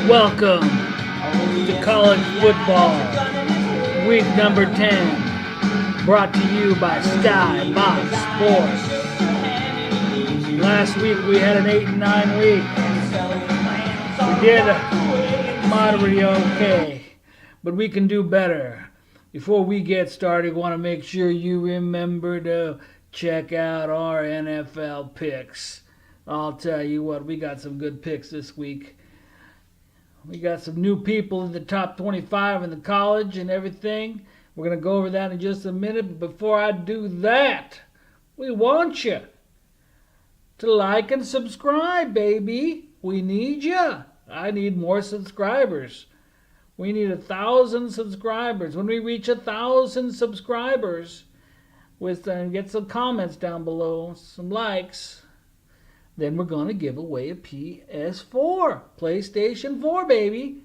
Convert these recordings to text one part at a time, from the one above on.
Welcome to college football, week number 10, brought to you by Skybox Sports. Last week we had an 8-9 week. We did moderately okay, but we can do better. Before we get started, I want to make sure you remember to check out our NFL picks. I'll tell you what, we got some good picks this week. We got some new people in the top 25 in the college and everything. We're going to go over that in just a minute. But before I do that, we want you to like and subscribe, baby. We need you. I need more subscribers. We need 1,000 subscribers. When we reach 1,000 subscribers, get some comments down below, some likes, then we're going to give away a PS4. PlayStation 4, baby.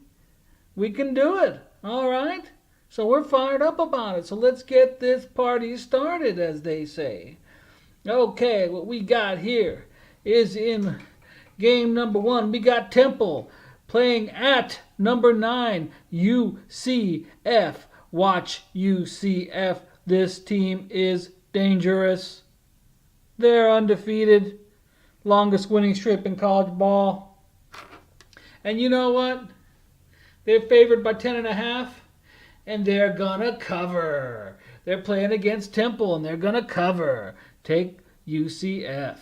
We can do it. All right? So we're fired up about it. So let's get this party started, as they say. Okay, what we got here is in game number 1. We got Temple playing at number 9, UCF. Watch UCF. This team is dangerous. They're undefeated. Longest winning streak in college ball. And you know what? They're favored by 10.5, and they're gonna cover. They're playing against Temple, and they're gonna cover. Take UCF.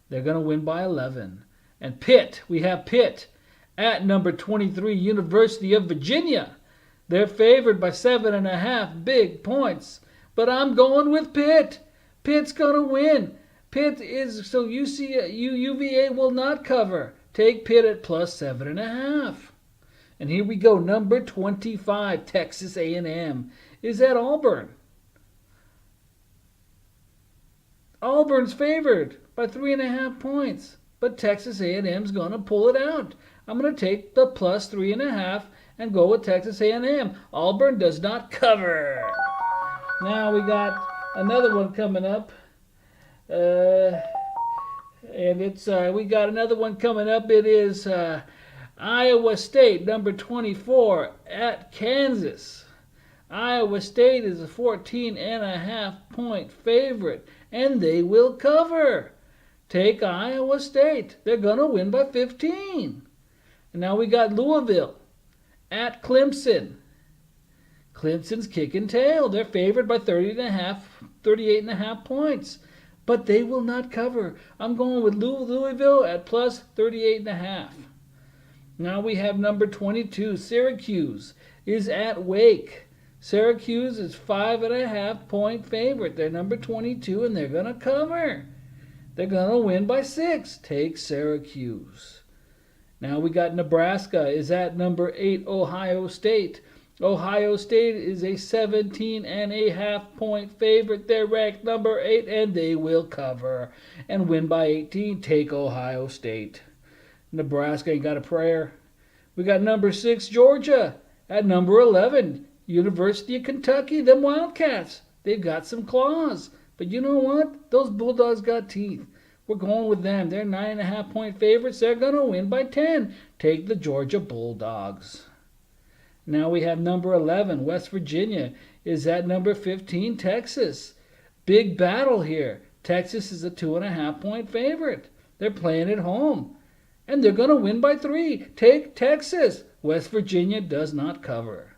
They're gonna win by 11. And Pitt, we have Pitt at number 23, University of Virginia. They're favored by 7.5 big points. But I'm going with Pitt. Pitt's gonna win. Pitt is, so UVA will not cover. Take Pitt at plus 7.5. And here we go, number 25, Texas A&M is at Auburn. Auburn's favored by 3.5 points, but Texas A&M's going to pull it out. I'm going to take the plus 3.5 and go with Texas A&M. Auburn does not cover. Now we got another one coming up. And it's we got another one coming up. It is Iowa State, number 24, at Kansas. Iowa State is a 14.5 point favorite, and they will cover. Take Iowa State. They're going to win by 15. And now we got Louisville at Clemson. Clemson's kicking tail. They're favored by 38.5 points. But they will not cover. I'm going with Louisville at plus 38.5. Now we have number 22. Syracuse is at Wake. Syracuse is 5.5 point favorite. They're number 22 and they're going to cover. They're going to win by 6. Take Syracuse. Now we got Nebraska is at number 8, Ohio State. Ohio State is a 17.5 point favorite. They're ranked number 8 and they will cover and win by 18. Take Ohio State. Nebraska ain't got a prayer. We got number 6, Georgia at number 11, University of Kentucky. Them Wildcats, they've got some claws. But you know what? Those Bulldogs got teeth. We're going with them. They're 9.5 point favorites. They're going to win by 10. Take the Georgia Bulldogs. Now we have number 11, West Virginia is at number 15, Texas. Big battle here. Texas is a 2.5 point favorite. They're playing at home. And they're going to win by 3. Take Texas. West Virginia does not cover.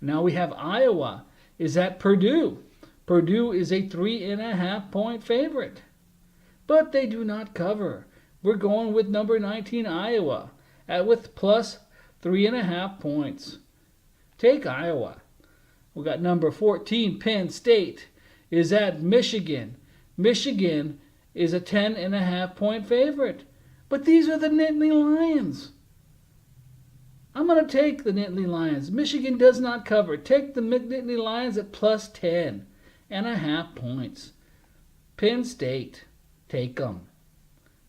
Now we have Iowa is at Purdue. Purdue is a 3.5 point favorite. But they do not cover. We're going with number 19, Iowa, with plus 3.5 points. Take Iowa. We got number 14, Penn State is at Michigan. Michigan is a 10.5 point favorite. But these are the Nittany Lions. I'm going to take the Nittany Lions. Michigan does not cover. Take the Nittany Lions at plus 10.5 points. Penn State, take them.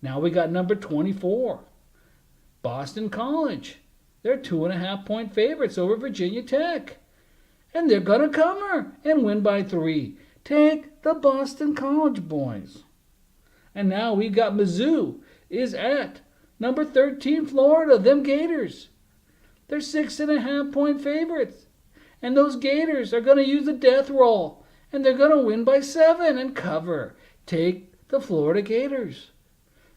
Now we got number 24, Boston College. They're 2.5 point favorites over Virginia Tech. And they're going to cover and win by 3. Take the Boston College boys. And now we got Mizzou is at Number 13, Florida, them Gators. They're 6.5-point favorites. And those Gators are going to use the death roll. And they're going to win by 7 and cover. Take the Florida Gators.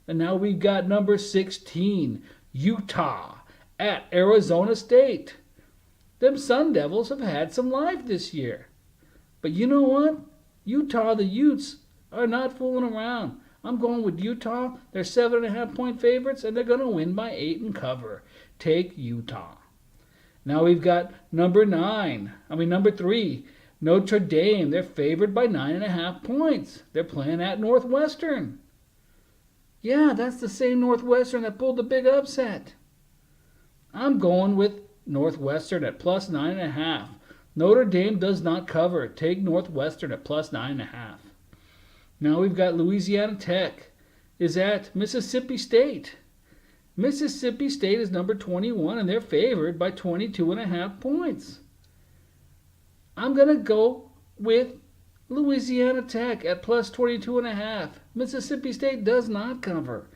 And now we've got number 16, Utah at Arizona State. Them Sun Devils have had some life this year. But you know what? Utah, the Utes, are not fooling around. I'm going with Utah. They're 7.5-point favorites, and they're going to win by 8 and cover. Take Utah. Now we've got number 3, Notre Dame. They're favored by 9.5 points. They're playing at Northwestern. Yeah, that's the same Northwestern that pulled the big upset. I'm going with Northwestern at plus 9.5. Notre Dame does not cover. Take Northwestern at plus 9.5. Now we've got Louisiana Tech is at Mississippi State. Mississippi State is number 21, and they're favored by 22.5 points. I'm going to go with Louisiana Tech at plus 22.5. Mississippi State does not cover.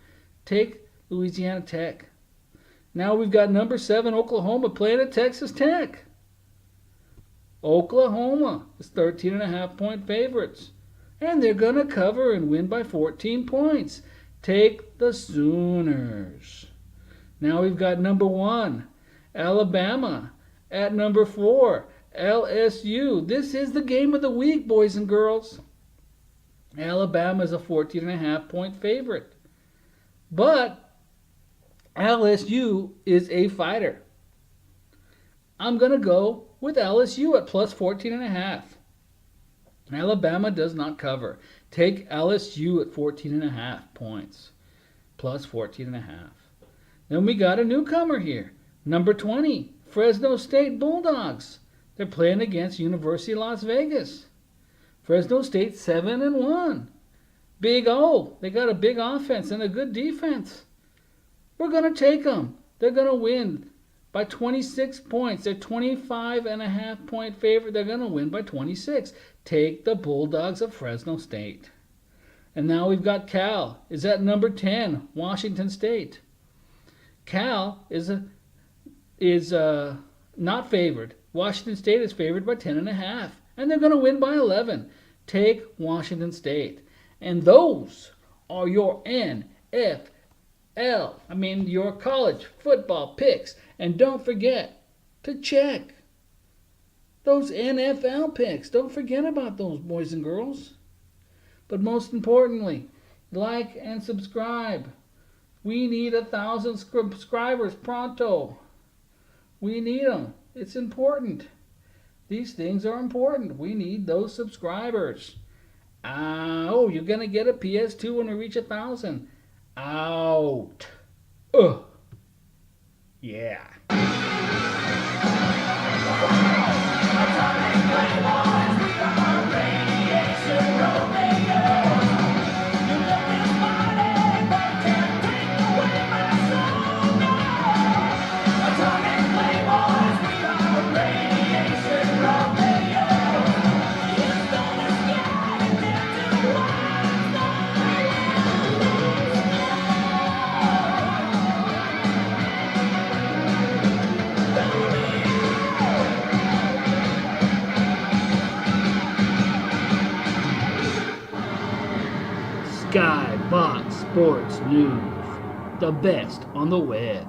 Take Louisiana Tech. Now we've got number 7, Oklahoma, playing at Texas Tech. Oklahoma is 13.5-point favorites. And they're going to cover and win by 14 points. Take the Sooners. Now we've got number 1, Alabama, at number 4, LSU. This is the game of the week, boys and girls. Alabama is a 14.5-point favorite. But LSU is a fighter. I'm going to go with LSU at plus 14.5. Alabama does not cover. Take LSU at 14.5 points. Plus 14.5. Then we got a newcomer here. Number 20, Fresno State Bulldogs. They're playing against University of Las Vegas. Fresno State 7-1. Big O. They got a big offense and a good defense. We're going to take them. They're going to win by 26 points. They're 25.5-point favorite. They're going to win by 26. Take the Bulldogs of Fresno State. And now we've got Cal. Is at number 10, Washington State. Cal is not favored. Washington State is favored by 10.5. And they're going to win by 11. Take Washington State. And those are your your college football picks. And don't forget to check those NFL picks. Don't forget about those, boys and girls. But most importantly, like and subscribe. We need 1,000 subscribers pronto. We need them. It's important. These things are important. We need those subscribers. You're going to get a PS2 when we reach 1,000. Out. Ugh. Yeah. Skybox Sports News, the best on the web.